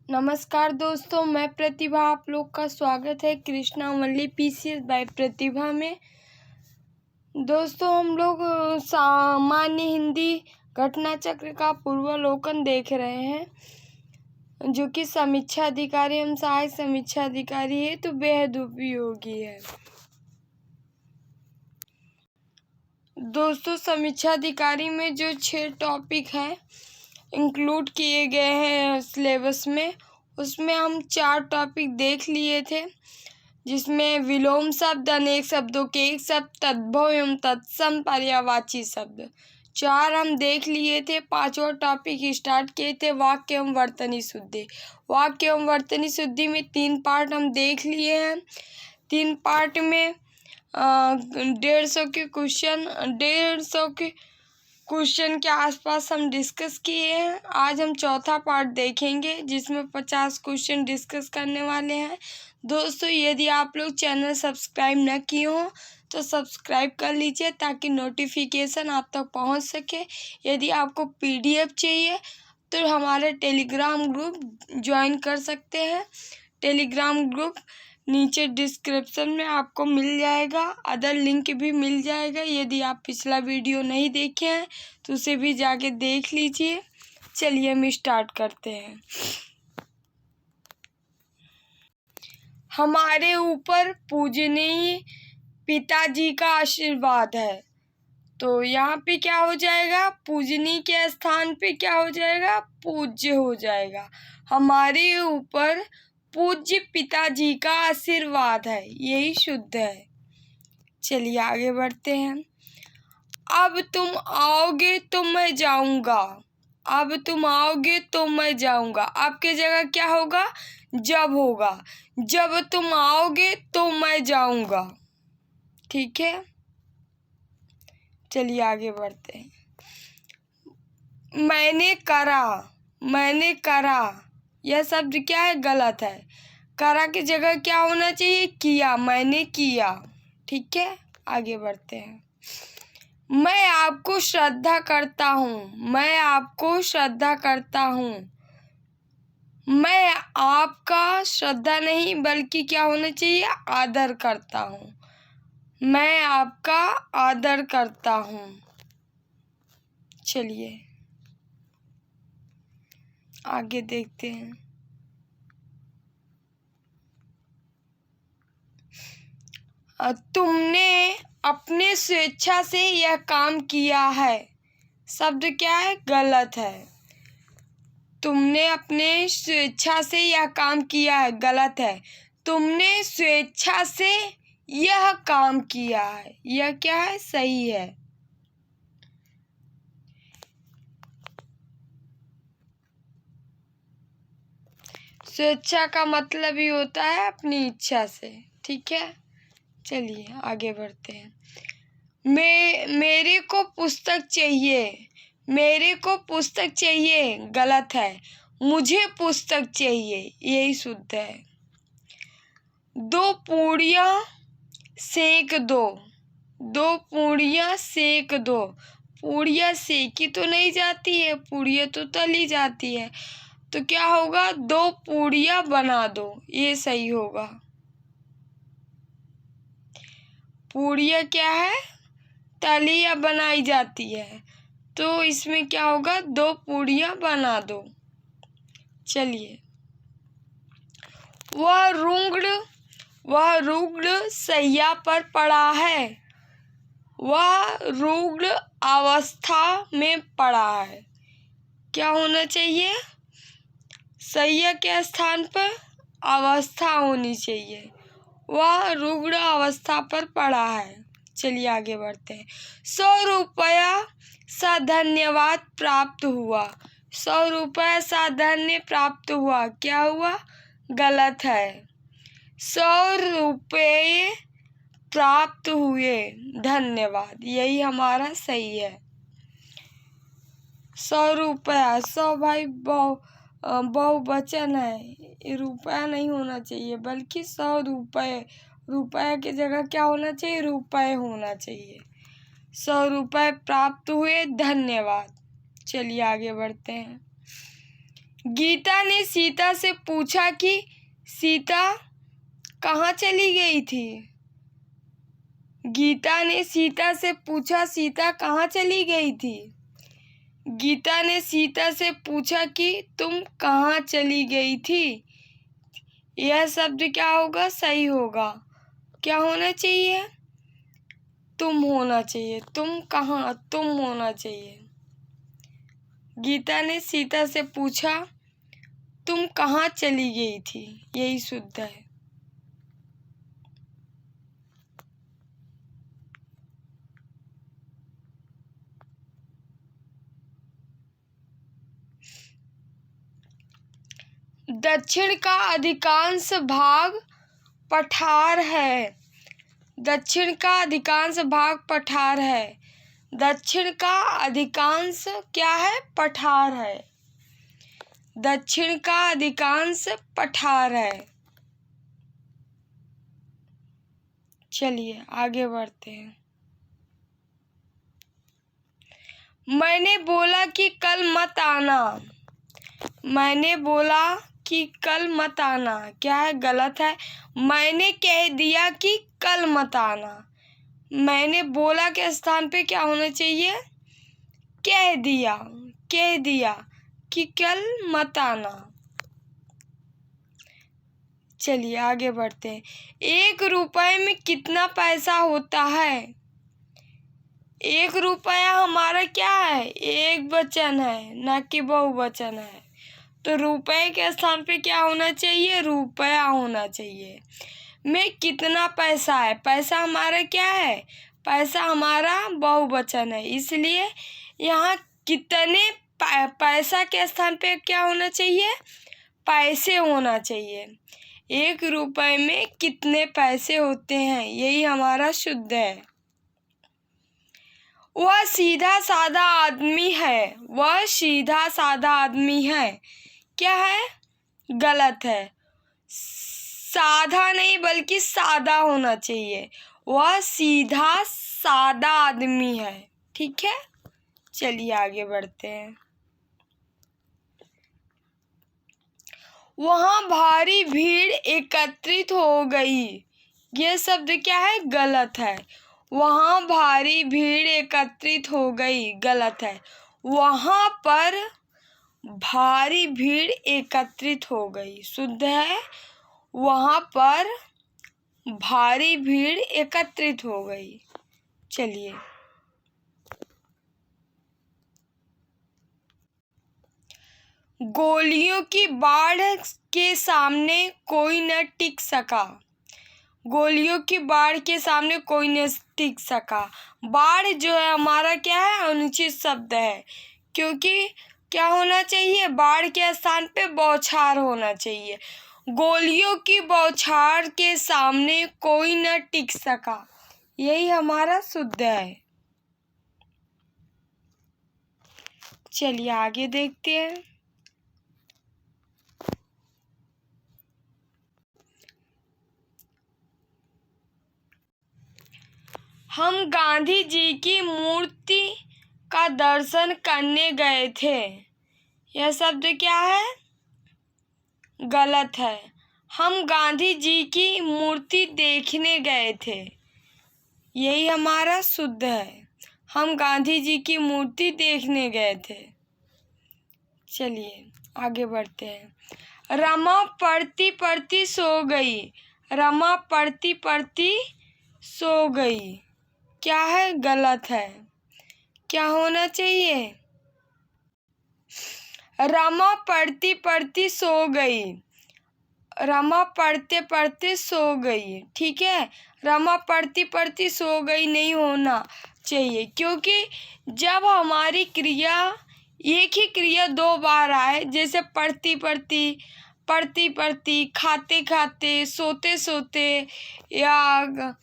नमस्कार दोस्तों, मैं प्रतिभा। आप लोग का स्वागत है कृष्णा वनली पीसीएस बाय प्रतिभा में। दोस्तों, हम लोग सामान्य हिंदी घटना चक्र का पूर्वावलोकन देख रहे हैं, जो कि समीक्षा अधिकारी एवं सहायक समीक्षा अधिकारी है, तो बेहद उपयोगी है। दोस्तों, समीक्षा अधिकारी में जो 6 टॉपिक हैं इंक्लूड किए गए हैं सिलेबस में, उसमें हम 4 टॉपिक देख लिए थे, जिसमें विलोम शब्द, अनेक शब्दों के एक शब्द, तद्भव एवं तत्सम, पर्यायवाची शब्द 4 हम देख लिए थे। 5वां टॉपिक स्टार्ट किए थे वाक्य एवं वर्तनी शुद्धि। वाक्य एवं वर्तनी शुद्धि में 3 पार्ट हम देख लिए हैं। 3 पार्ट में 150 के क्वेश्चन के आसपास हम डिस्कस किए हैं। आज हम चौथा पार्ट देखेंगे, जिसमें 50 क्वेश्चन डिस्कस करने वाले हैं। दोस्तों, यदि आप लोग चैनल सब्सक्राइब न किए हो तो सब्सक्राइब कर लीजिए, ताकि नोटिफिकेशन आप तक पहुंच सके। यदि आपको पीडीएफ चाहिए तो हमारे टेलीग्राम ग्रुप ज्वाइन कर सकते हैं। टेलीग्राम ग्रुप नीचे डिस्क्रिप्शन में आपको मिल जाएगा, अदर लिंक भी मिल जाएगा। यदि आप पिछला वीडियो नहीं देखे हैं तो उसे भी जाके देख लीजिए। चलिए हम स्टार्ट करते हैं। हमारे ऊपर पूजनीय पिताजी का आशीर्वाद है, तो यहाँ पे क्या हो जाएगा? पूजनीय के स्थान पे क्या हो जाएगा? पूज्य हो जाएगा। हमारे ऊपर पूज्य पिताजी का आशीर्वाद है, यही शुद्ध है। चलिए आगे बढ़ते हैं। अब तुम आओगे तो मैं जाऊंगा। अब तुम आओगे तो मैं जाऊंगा। अब की जगह क्या होगा? जब होगा। जब तुम आओगे तो मैं जाऊंगा। ठीक है, चलिए आगे बढ़ते हैं। मैंने करा, मैंने करा, यह शब्द क्या है? गलत है। करा की जगह क्या होना चाहिए? किया। मैंने किया। ठीक है, आगे बढ़ते हैं। मैं आपको श्रद्धा करता हूँ। मैं आपको श्रद्धा करता हूँ। मैं आपका श्रद्धा नहीं बल्कि क्या होना चाहिए? आदर करता हूँ। मैं आपका आदर करता हूँ। चलिए आगे देखते हैं। तुमने अपने स्वेच्छा से यह काम किया है। शब्द क्या है? गलत है। तुमने अपने स्वेच्छा से यह काम किया है, गलत है। तुमने स्वेच्छा से यह काम किया है, यह क्या है? सही है। स्वेच्छा का मतलब ही होता है अपनी इच्छा से। ठीक है, चलिए आगे बढ़ते हैं। मेरे को पुस्तक चाहिए। मेरे को पुस्तक चाहिए, गलत है। मुझे पुस्तक चाहिए, यही शुद्ध है। 2 पूड़ियाँ सेक दो। 2 पूड़ियाँ सेक दो। पूड़ियाँ सेकी तो नहीं जाती है, पूड़ियाँ तो तली जाती है, तो क्या होगा? 2 पूड़ियाँ बना दो, ये सही होगा। पूड़ियाँ क्या है? तली या बनाई जाती है, तो इसमें क्या होगा? 2 पूड़ियाँ बना दो। चलिए। वह रुग्ण शैया पर पड़ा है। वह रुग्ण अवस्था में पड़ा है। क्या होना चाहिए? शैया के स्थान पर अवस्था होनी चाहिए। वह रुग्ण अवस्था पर पड़ा है। चलिए आगे बढ़ते हैं। 100 रुपया सा धन्यवाद प्राप्त हुआ। 100 रुपया सा धन्य प्राप्त हुआ, क्या हुआ? गलत है। 100 रुपये प्राप्त हुए, धन्यवाद, यही हमारा सही है। 100 रुपया, 100 भाई बहुवचन है, रुपया नहीं होना चाहिए, बल्कि 100 रुपये। रुपया की जगह क्या होना चाहिए? रुपये होना चाहिए। 100 रुपये प्राप्त हुए, धन्यवाद। चलिए आगे बढ़ते हैं। गीता ने सीता से पूछा कि सीता कहाँ चली गई थी। गीता ने सीता से पूछा सीता कहाँ चली गई थी। गीता ने सीता से पूछा कि तुम कहाँ चली गई थी। यह शब्द क्या होगा, सही होगा। क्या होना चाहिए, तुम होना चाहिए। तुम कहाँ, तुम होना चाहिए। गीता ने सीता से पूछा तुम कहाँ चली गई थी, यही शुद्ध है। दक्षिण का अधिकांश भाग पठार है। दक्षिण का अधिकांश भाग पठार है। दक्षिण का अधिकांश क्या है, पठार है। दक्षिण का अधिकांश पठार है। चलिए आगे बढ़ते हैं। मैंने बोला कि कल मत आना। मैंने बोला कि कल मत आना क्या है, गलत है। मैंने कह दिया कि कल मत आना। मैंने बोला के स्थान पे क्या होना चाहिए, कह दिया। कह दिया कि कल मत आना। चलिए आगे बढ़ते हैं। 1 रुपए में कितना पैसा होता है। 1 रुपया हमारा क्या है, एक वचन है, ना कि बहुवचन है। तो रुपए के स्थान पे क्या होना चाहिए, रुपया होना चाहिए। में कितना पैसा है, पैसा हमारा क्या है, पैसा हमारा बहुवचन है, इसलिए यहाँ कितने पैसा के स्थान पे क्या होना चाहिए, पैसे होना चाहिए। 1 रुपए में कितने पैसे होते हैं, यही हमारा शुद्ध है। वह सीधा साधा आदमी है। वह सीधा साधा आदमी है क्या है, गलत है। साधा नहीं बल्कि सादा होना चाहिए। वह सीधा सादा आदमी है, ठीक है। चलिए आगे बढ़ते हैं। वहाँ भारी भीड़ एकत्रित हो गई। यह शब्द क्या है, गलत है। वहाँ भारी भीड़ एकत्रित हो गई, गलत है। वहाँ पर भारी भीड़ एकत्रित हो गई, शुद्ध है। वहाँ पर भारी भीड़ एकत्रित हो गई। चलिए गोलियों की बाढ़ के सामने कोई न टिक सका। गोलियों की बाढ़ के सामने कोई न टिक सका। बाढ़ जो है हमारा क्या है, अनुचित शब्द है, क्योंकि क्या होना चाहिए, बाढ़ के स्थान पे बौछार होना चाहिए। गोलियों की बौछार के सामने कोई न टिक सका, यही हमारा शुद्ध है। चलिए आगे देखते हैं। हम गांधी जी की मूर्ति का दर्शन करने गए थे। यह शब्द क्या है, गलत है। हम गांधी जी की मूर्ति देखने गए थे, यही हमारा शुद्ध है। हम गांधी जी की मूर्ति देखने गए थे। चलिए आगे बढ़ते हैं। रमा पढ़ती पढ़ती सो गई। रमा पढ़ती पढ़ती सो गई क्या है, गलत है। क्या होना चाहिए, रमा पढ़ती पढ़ती सो गई। रमा पढ़ते पढ़ते सो गई, ठीक है। रमा पढ़ती पढ़ती सो गई नहीं होना चाहिए, क्योंकि जब हमारी क्रिया, एक ही क्रिया 2 बार आए, जैसे पढ़ती पढ़ती, पढ़ती पढ़ती, खाते खाते, सोते सोते या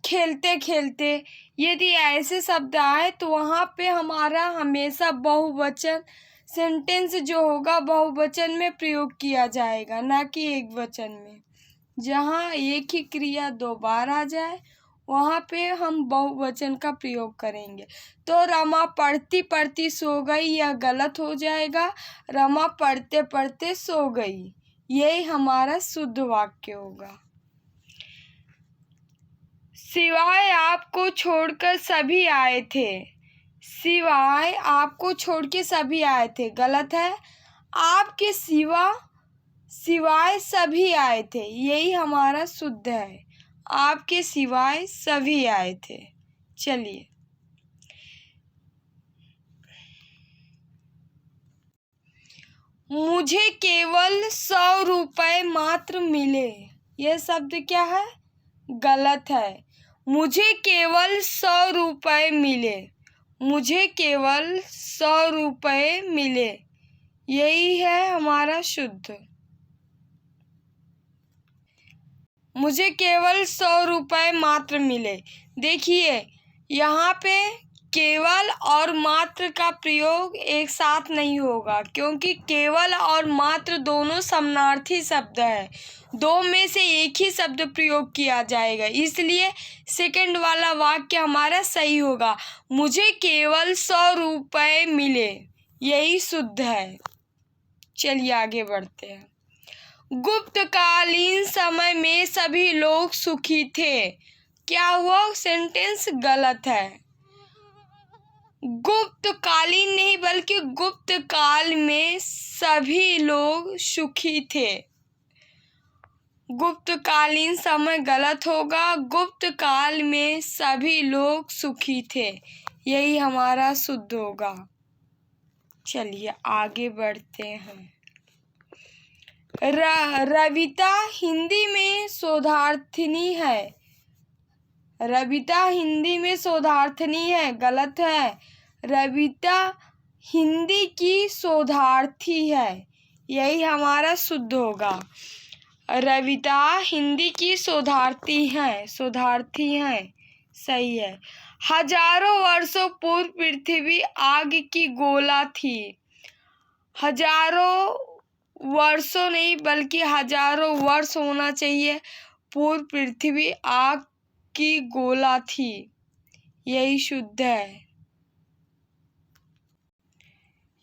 खेलते खेलते, यदि ऐसे शब्द आए तो वहाँ पे हमारा हमेशा बहुवचन सेंटेंस जो होगा बहुवचन में प्रयोग किया जाएगा, ना कि एक वचन में। जहाँ एक ही क्रिया 2 बार आ जाए वहाँ पे हम बहुवचन का प्रयोग करेंगे। तो रमा पढ़ती पढ़ती सो गई, यह गलत हो जाएगा। रमा पढ़ते पढ़ते सो गई, यही हमारा शुद्ध वाक्य होगा। सिवाय आपको छोड़कर सभी आए थे, सिवाय आपको छोड़ के सभी आए थे, गलत है। आपके सिवाय सभी आए थे, यही हमारा शुद्ध है। आपके सिवाय सभी आए थे। चलिए, मुझे केवल 100 रुपए मात्र मिले, यह शब्द क्या है? गलत है। मुझे केवल 100 रुपए मिले, मुझे केवल 100 रुपए मिले, यही है हमारा शुद्ध। मुझे केवल 100 रुपए मात्र मिले। देखिए, यहाँ पे केवल और मात्र का प्रयोग एक साथ नहीं होगा, क्योंकि केवल और मात्र दोनों समानार्थी शब्द है। दो में से एक ही शब्द प्रयोग किया जाएगा, इसलिए सेकंड वाला वाक्य हमारा सही होगा। मुझे केवल 100 रुपए मिले, यही शुद्ध है। चलिए आगे बढ़ते हैं। गुप्तकालीन समय में सभी लोग सुखी थे, क्या हुआ? सेंटेंस गलत है। गुप्तकालीन नहीं बल्कि गुप्त काल में सभी लोग सुखी थे। गुप्तकालीन समय गलत होगा, गुप्त काल में सभी लोग सुखी थे, यही हमारा शुद्ध होगा। चलिए आगे बढ़ते हैं। रविता हिंदी में शोधार्थिनी है, रविता हिंदी में शोधार्थिनी है, गलत है। रविता हिंदी की शोधार्थी है, यही हमारा शुद्ध होगा। रविता हिंदी की शोधार्थी है, शोधार्थी है, सही है। हजारों वर्षों पूर्व पृथ्वी आग की गोला थी, हजारों वर्षों नहीं बल्कि हजारों वर्ष होना चाहिए। पूर्व पृथ्वी आग की गोला थी, यही शुद्ध है।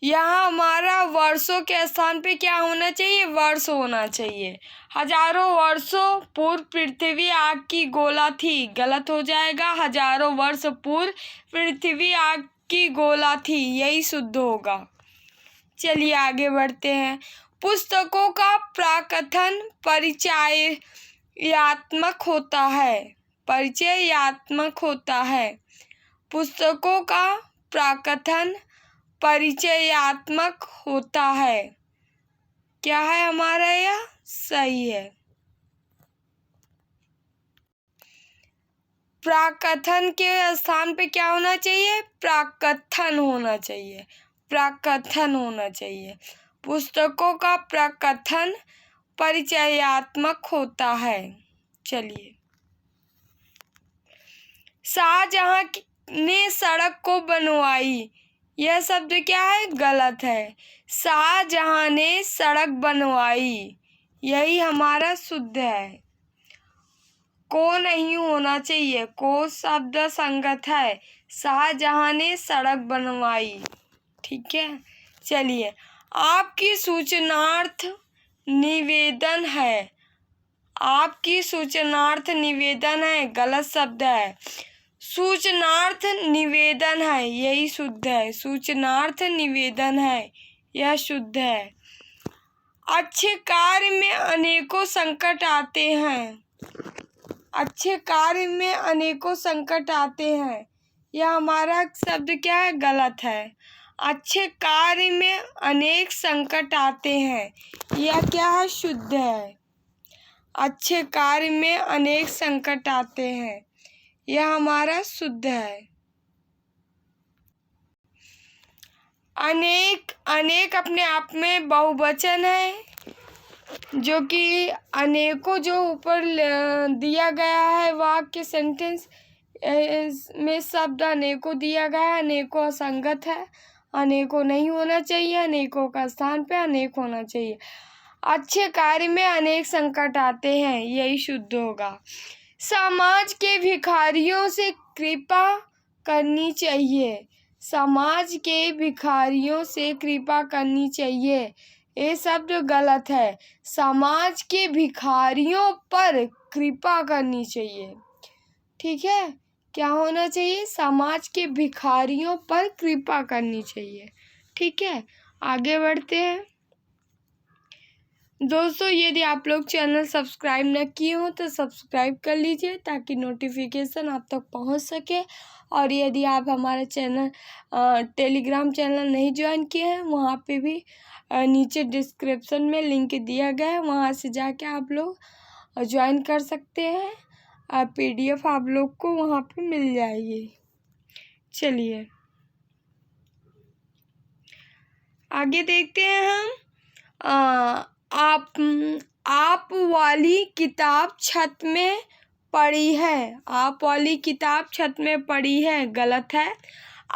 यहाँ हमारा वर्षों के स्थान पे क्या होना चाहिए? वर्ष होना चाहिए। हजारों वर्षों पूर्व पृथ्वी आग की गोला थी, गलत हो जाएगा। हजारों वर्ष पूर्व पृथ्वी आग की गोला थी, यही शुद्ध होगा। चलिए आगे बढ़ते हैं। पुस्तकों का प्रकथन परिचयात्मक होता है, परिचयात्मक होता है। पुस्तकों का प्रकथन परिचयात्मक होता है, क्या है हमारा? यह सही है। प्रकथन के स्थान पे क्या होना चाहिए? प्रकथन होना चाहिए, प्रकथन होना चाहिए। पुस्तकों का प्रकथन परिचयात्मक होता है। चलिए, शाहजहां ने सड़क को बनवाई, यह शब्द क्या है? गलत है। शाहजहां ने सड़क बनवाई, यही हमारा शुद्ध है। को नहीं होना चाहिए, को शब्द संगत है। शाहजहां ने सड़क बनवाई, ठीक है। चलिए, आपकी सूचनार्थ निवेदन है, आपकी सूचनार्थ निवेदन है, गलत शब्द है। सूचनार्थ निवेदन है, यही शुद्ध है। सूचनार्थ निवेदन है, यह शुद्ध है। अच्छे कार्य में अनेकों संकट आते हैं, अच्छे कार्य में अनेकों संकट आते हैं, यह हमारा शब्द क्या है? गलत है। अच्छे कार्य में अनेक संकट आते हैं, यह क्या है? शुद्ध है। अच्छे कार्य में अनेक संकट आते हैं, यह हमारा शुद्ध है। अनेक, अनेक अपने आप में बहुवचन है, जो कि अनेकों जो ऊपर दिया गया है वाक्य सेंटेंस में शब्द अनेकों दिया गया है, अनेकों असंगत है, अनेकों नहीं होना चाहिए, अनेकों का स्थान पे अनेक होना चाहिए। अच्छे कार्य में अनेक संकट आते हैं, यही शुद्ध होगा। समाज के भिखारियों से कृपा करनी चाहिए। समाज के भिखारियों से कृपा करनी चाहिए, ये शब्द गलत है। समाज के भिखारियों पर कृपा करनी चाहिए। ठीक है, क्या होना चाहिए? समाज के भिखारियों पर कृपा करनी चाहिए। ठीक है, आगे बढ़ते हैं। दोस्तों, यदि आप लोग चैनल सब्सक्राइब न किए हो तो सब्सक्राइब कर लीजिए ताकि नोटिफिकेशन आप तक पहुंच सके। और यदि आप हमारा चैनल टेलीग्राम चैनल नहीं ज्वाइन किए हैं, वहाँ पे भी नीचे डिस्क्रिप्शन में लिंक दिया गया है, वहाँ से जाके आप लोग ज्वाइन कर सकते हैं। PDF आप लोग को वहाँ पे मिल जाएगी। चलिए आगे देखते हैं हम। आप वाली किताब छत में पड़ी है। आप वाली किताब छत में पड़ी है, गलत है।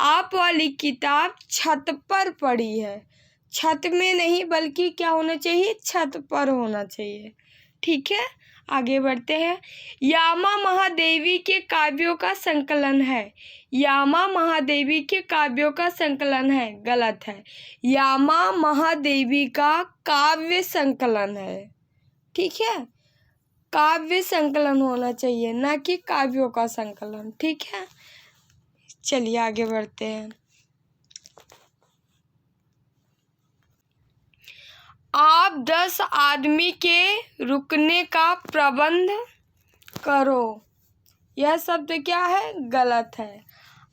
आप वाली किताब छत पर पड़ी है। छत में नहीं बल्कि क्या होना चाहिए? छत पर होना चाहिए। ठीक है, आगे बढ़ते हैं। यामा महादेवी के काव्यों का संकलन है। यामा महादेवी के काव्यों का संकलन है, गलत है। यामा महादेवी का काव्य संकलन है। ठीक है, काव्य संकलन होना चाहिए, ना कि काव्यों का संकलन। ठीक है, चलिए आगे बढ़ते हैं। आप 10 आदमी के रुकने का प्रबंध करो। यह शब्द क्या है? गलत है।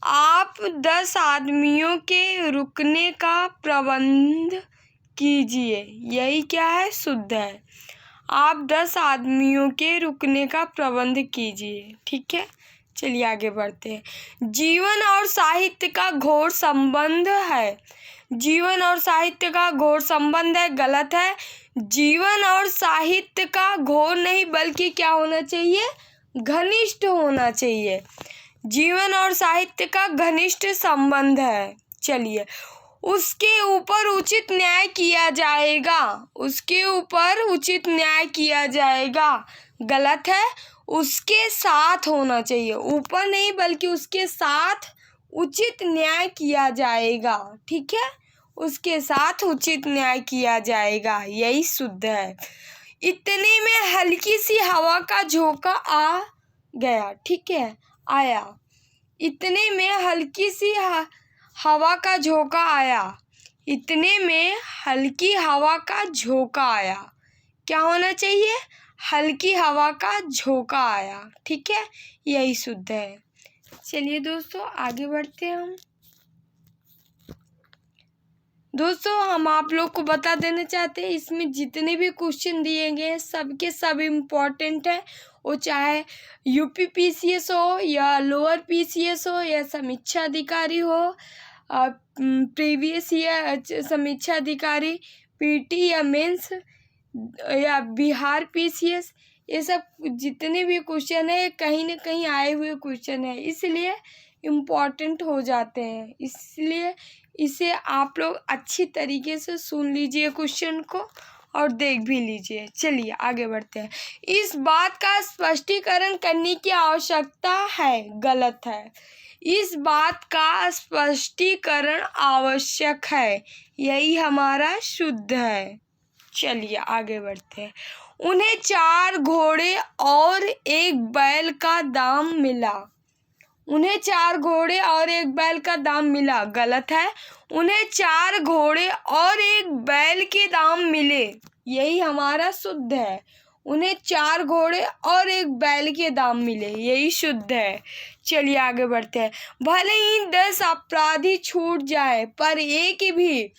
आप 10 आदमियों के रुकने का प्रबंध कीजिए, यही क्या है? शुद्ध है। आप 10 आदमियों के रुकने का प्रबंध कीजिए। ठीक है, चलिए आगे बढ़ते हैं। जीवन और साहित्य का घोर संबंध है। जीवन और साहित्य का घोर संबंध है, गलत है। जीवन और साहित्य का घोर नहीं बल्कि क्या होना चाहिए? घनिष्ठ होना चाहिए। जीवन और साहित्य का घनिष्ठ संबंध है। चलिए, उसके ऊपर उचित न्याय किया जाएगा। उसके ऊपर उचित न्याय किया जाएगा, गलत है। उसके साथ होना चाहिए, ऊपर नहीं बल्कि उसके साथ उचित न्याय किया जाएगा। ठीक है, उसके साथ उचित न्याय किया जाएगा, यही शुद्ध है। इतने में हल्की सी हवा का झोंका आ गया। ठीक है, आया। इतने में हल्की सी हवा का झोंका आया। इतने में हल्की हवा का झोंका आया। क्या होना चाहिए? हल्की हवा का झोंका आया। ठीक है, यही शुद्ध है। चलिए दोस्तों, आगे बढ़ते हैं हम। दोस्तों, हम आप लोग को बता देना चाहते हैं, इसमें जितने भी क्वेश्चन दिए गए हैं सबके सब इम्पोर्टेंट है। वो चाहे UPPCS हो या लोअर PCS हो या समीक्षा अधिकारी हो, प्रीवियस ईयर समीक्षा अधिकारी, PT या मेंस या बिहार PCS, ये सब जितने भी क्वेश्चन है कहीं ना कहीं आए हुए क्वेश्चन है, इसलिए इम्पॉर्टेंट हो जाते हैं। इसलिए इसे आप लोग अच्छी तरीके से सुन लीजिए क्वेश्चन को और देख भी लीजिए। चलिए आगे बढ़ते हैं। इस बात का स्पष्टीकरण करने की आवश्यकता है, गलत है। इस बात का स्पष्टीकरण आवश्यक है, यही हमारा शुद्ध है। चलिए आगे बढ़ते हैं। उन्हें 4 घोड़े और 1 बैल का दाम मिला। उन्हें 4 घोड़े और 1 बैल का दाम मिला, गलत है। उन्हें 4 घोड़े और 1 बैल के दाम मिले, यही हमारा शुद्ध है। उन्हें 4 घोड़े और 1 बैल के दाम मिले, यही शुद्ध है। चलिए आगे बढ़ते हैं। भले ही 10 अपराधी छूट जाए पर एक भी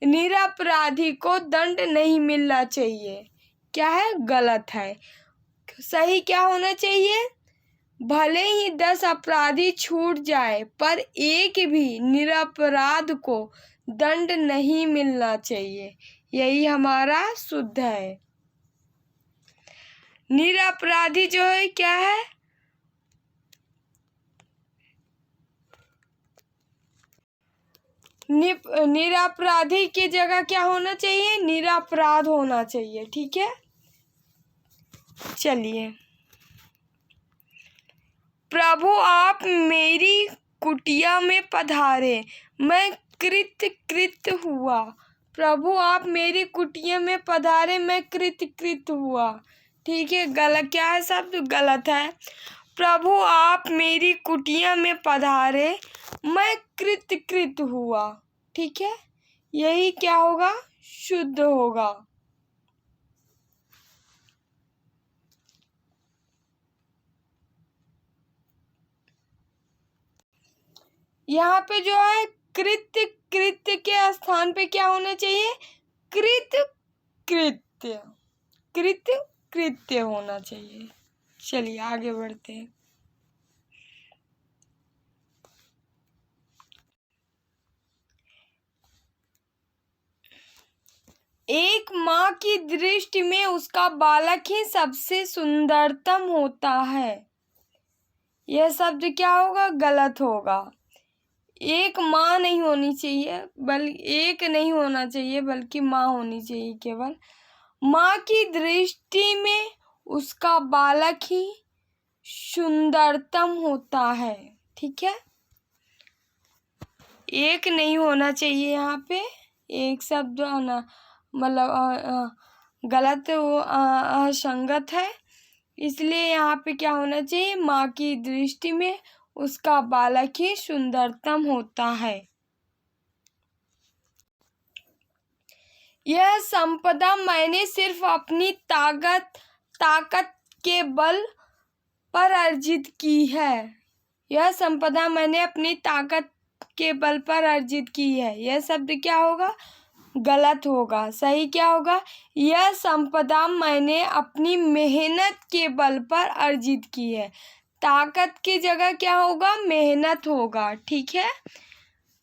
निरपराधी को दंड नहीं मिलना चाहिए। क्या है? गलत है। सही क्या होना चाहिए? भले ही 10 अपराधी छूट जाए पर एक भी निरपराध को दंड नहीं मिलना चाहिए, यही हमारा शुद्ध है। निरपराधी जो है क्या है? निरपराधी की जगह क्या होना चाहिए? निरपराध होना चाहिए। ठीक है, चलिए प्रभु आप मेरी कुटिया में पधारे, मैं कृत हुआ। प्रभु आप मेरी कुटिया में पधारे, मैं कृत हुआ। ठीक है, गलत क्या है शब्द? गलत है। प्रभु आप मेरी कुटिया में पधारे, मैं कृत हुआ। ठीक है, यही क्या होगा? शुद्ध होगा। यहाँ पे जो है कृत्य के स्थान पे क्या होना चाहिए? कृत्य होना चाहिए। चलिए आगे बढ़ते हैं। एक माँ की दृष्टि में उसका बालक ही सबसे सुंदरतम होता है। यह शब्द क्या होगा? गलत होगा। एक माँ नहीं होनी चाहिए, एक नहीं होना चाहिए, बल्कि माँ होनी चाहिए केवल। माँ की दृष्टि में उसका बालक ही सुंदरतम होता है। ठीक है, एक नहीं होना चाहिए यहाँ पे, एक शब्द आना मतलब गलत, वो असंगत है, इसलिए यहाँ पे क्या होना चाहिए? माँ की दृष्टि में उसका बालक ही सुंदरतम होता है। यह संपदा मैंने सिर्फ अपनी ताकत के बल पर अर्जित की है। यह संपदा मैंने अपनी ताकत के बल पर अर्जित की है। यह शब्द क्या होगा? गलत होगा। सही क्या होगा? यह संपदा मैंने अपनी मेहनत के बल पर अर्जित की है। ताकत की जगह क्या होगा? मेहनत होगा। ठीक है,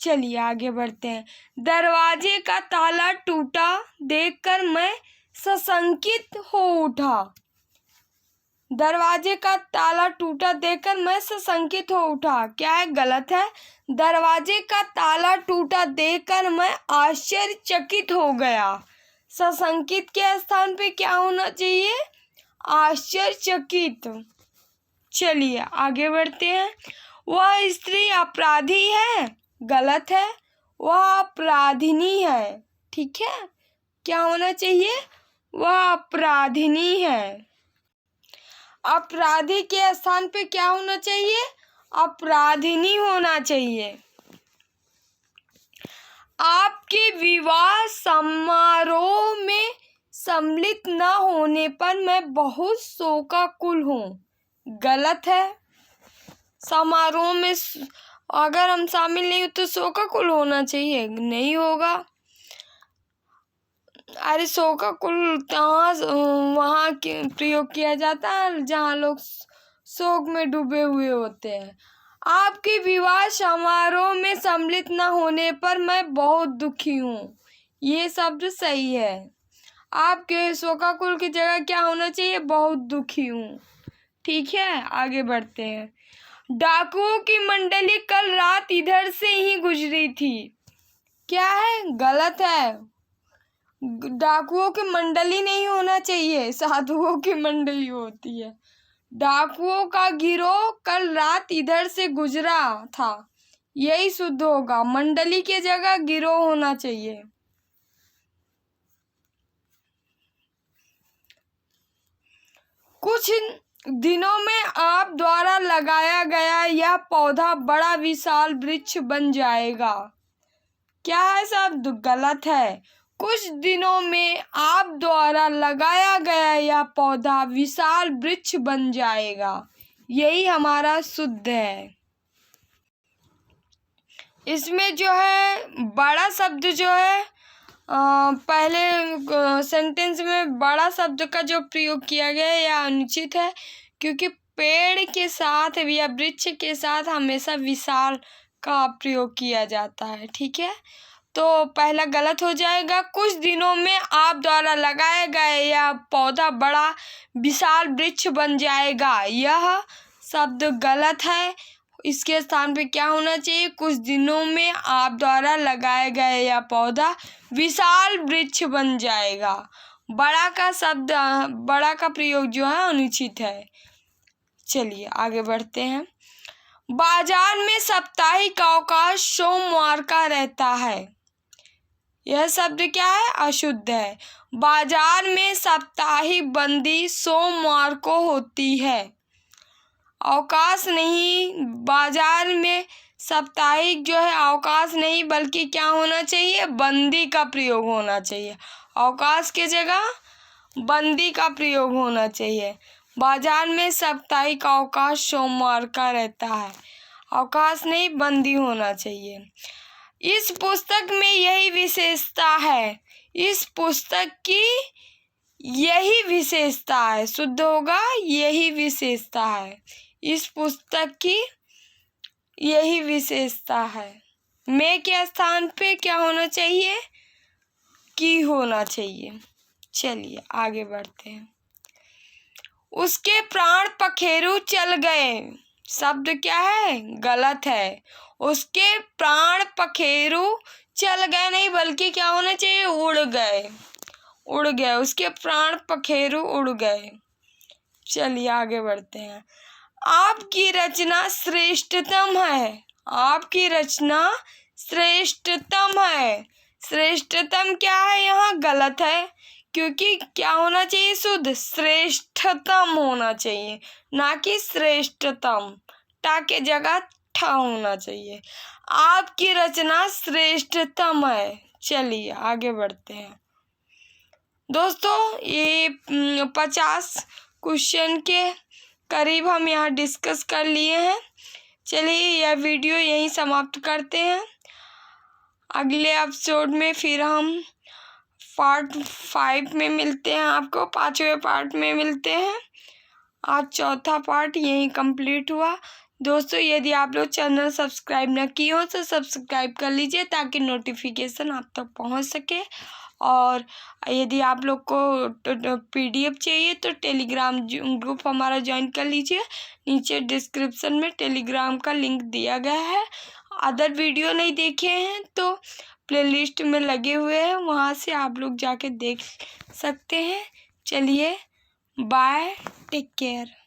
चलिए आगे बढ़ते हैं। दरवाजे का ताला टूटा देखकर मैं सशंकित हो उठा। दरवाजे का ताला टूटा देखकर मैं सशंकित हो उठा। क्या है? गलत है। दरवाजे का ताला टूटा देखकर मैं आश्चर्यचकित हो गया। सशंकित के स्थान पे क्या होना चाहिए? आश्चर्यचकित। चलिए आगे बढ़ते हैं। वह स्त्री अपराधी है। गलत है, वह अपराधिनी है। ठीक है, क्या होना चाहिए? वह अपराधिनी है। अपराधी के स्थान पे क्या होना चाहिए? अपराधिनी होना चाहिए। आपके विवाह समारोह में सम्मिलित न होने पर मैं बहुत शोकाकुल हूँ। गलत है। समारोह में अगर हम शामिल नहीं हो तो शोकाकुल होना चाहिए, नहीं होगा। अरे शोकाकुल वहाँ के प्रयोग किया जाता है जहाँ लोग शोक में डूबे हुए होते हैं। आपके विवाह समारोह में सम्मिलित न होने पर मैं बहुत दुखी हूँ। ये शब्द सही है। आपके शोकाकुल की जगह क्या होना चाहिए? बहुत दुखी हूँ। ठीक है, आगे बढ़ते हैं। डाकुओं की मंडली कल रात इधर से ही गुजरी थी। क्या है? गलत है। डाकुओं की मंडली नहीं होना चाहिए, साधुओं की मंडली होती है। डाकुओं का गिरोह कल रात इधर से गुजरा था, यही शुद्ध होगा। मंडली की जगह गिरोह होना चाहिए। कुछ दिनों में आप द्वारा लगाया गया यह पौधा बड़ा विशाल वृक्ष बन जाएगा। क्या है शब्द? गलत है। कुछ दिनों में आप द्वारा लगाया गया यह पौधा विशाल वृक्ष बन जाएगा, यही हमारा शुद्ध है। इसमें जो है बड़ा शब्द जो है पहले सेंटेंस में बड़ा शब्द का जो प्रयोग किया गया है यह अनुचित है, क्योंकि पेड़ के साथ या वृक्ष के साथ हमेशा विशाल का प्रयोग किया जाता है। ठीक है, तो पहला गलत हो जाएगा। कुछ दिनों में आप द्वारा लगाया गया यह पौधा बड़ा विशाल वृक्ष बन जाएगा, यह शब्द गलत है। इसके स्थान पे क्या होना चाहिए? कुछ दिनों में आप द्वारा लगाया गया यह पौधा विशाल वृक्ष बन जाएगा। बड़ा का शब्द, बड़ा का प्रयोग जो है अनुचित है। चलिए आगे बढ़ते हैं। बाजार में साप्ताहिक अवकाश सोमवार का रहता है। यह शब्द क्या है? अशुद्ध है। बाजार में साप्ताहिक बंदी सोमवार को होती है। अवकाश नहीं, बाजार में साप्ताहिक जो है अवकाश नहीं, बल्कि क्या होना चाहिए? बंदी का प्रयोग होना चाहिए। अवकाश के जगह बंदी का प्रयोग होना चाहिए। बाजार में साप्ताहिक अवकाश सोमवार का रहता है। अवकाश नहीं, बंदी होना चाहिए। इस पुस्तक में यही विशेषता है। इस पुस्तक की यही विशेषता है। शुद्ध होगा, यही विशेषता है। इस पुस्तक की यही विशेषता है। मैं के स्थान पे क्या होना चाहिए? की होना चाहिए। चलिए आगे बढ़ते हैं। उसके प्राण पखेरु चल गए। शब्द क्या है? गलत है। उसके प्राण पखेरु चल गए नहीं, बल्कि क्या होना चाहिए? उड़ गए। उड़ गए, उसके प्राण पखेरु उड़ गए। चलिए आगे बढ़ते हैं। आपकी रचना श्रेष्ठतम है। आपकी रचना श्रेष्ठतम है। श्रेष्ठतम क्या है? यहाँ गलत है, क्योंकि क्या होना चाहिए? शुद्ध श्रेष्ठतम होना चाहिए, ना कि श्रेष्ठतम। टा के जगह ठा होना चाहिए। आपकी रचना श्रेष्ठतम है। चलिए आगे बढ़ते हैं। दोस्तों, ये 50 क्वेश्चन के करीब हम यहाँ डिस्कस कर लिए हैं। चलिए यह वीडियो यहीं समाप्त करते हैं। अगले एपिसोड में फिर हम पार्ट 5 में मिलते हैं। आपको 5वें पार्ट में मिलते हैं। आज चौथा पार्ट यहीं कंप्लीट हुआ। दोस्तों, यदि आप लोग चैनल सब्सक्राइब न किए हो तो सब्सक्राइब कर लीजिए, ताकि नोटिफिकेशन आप तक पहुंच सके। और यदि आप लोग को PDF चाहिए तो टेलीग्राम ग्रुप हमारा ज्वाइन कर लीजिए। नीचे डिस्क्रिप्शन में टेलीग्राम का लिंक दिया गया है। अदर वीडियो नहीं देखे हैं तो प्लेलिस्ट में लगे हुए हैं, वहाँ से आप लोग जाके देख सकते हैं। चलिए बाय, टेक केयर।